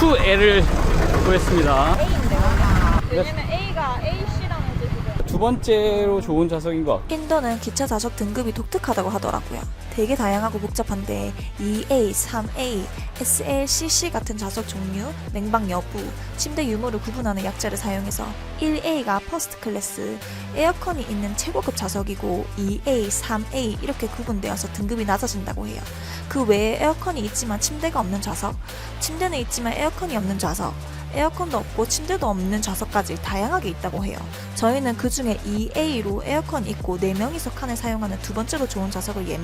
2L을 구했습니다. 왜냐면 A가 AC라는 뜻이죠. 두 번째로 좋은 좌석인 것 같아요. 인도는 기차 좌석 등급이 독특하다고 하더라고요. 되게 다양하고 복잡한데 2A, 3A, SLCC 같은 좌석 종류, 냉방 여부, 침대 유무를 구분하는 약자를 사용해서 1A가 퍼스트 클래스, 에어컨이 있는 최고급 좌석이고 2A, 3A 이렇게 구분되어서 등급이 낮아진다고 해요. 그 외에 에어컨이 있지만 침대가 없는 좌석, 침대는 있지만 에어컨이 없는 좌석, 에어컨도 없고 침대도 없는 좌석까지 다양하게 있다고 해요. 저희는 그 중에 2A로 에어컨 있고 4명이서 칸을 사용하는 두 번째로 좋은 좌석을 예매했어요.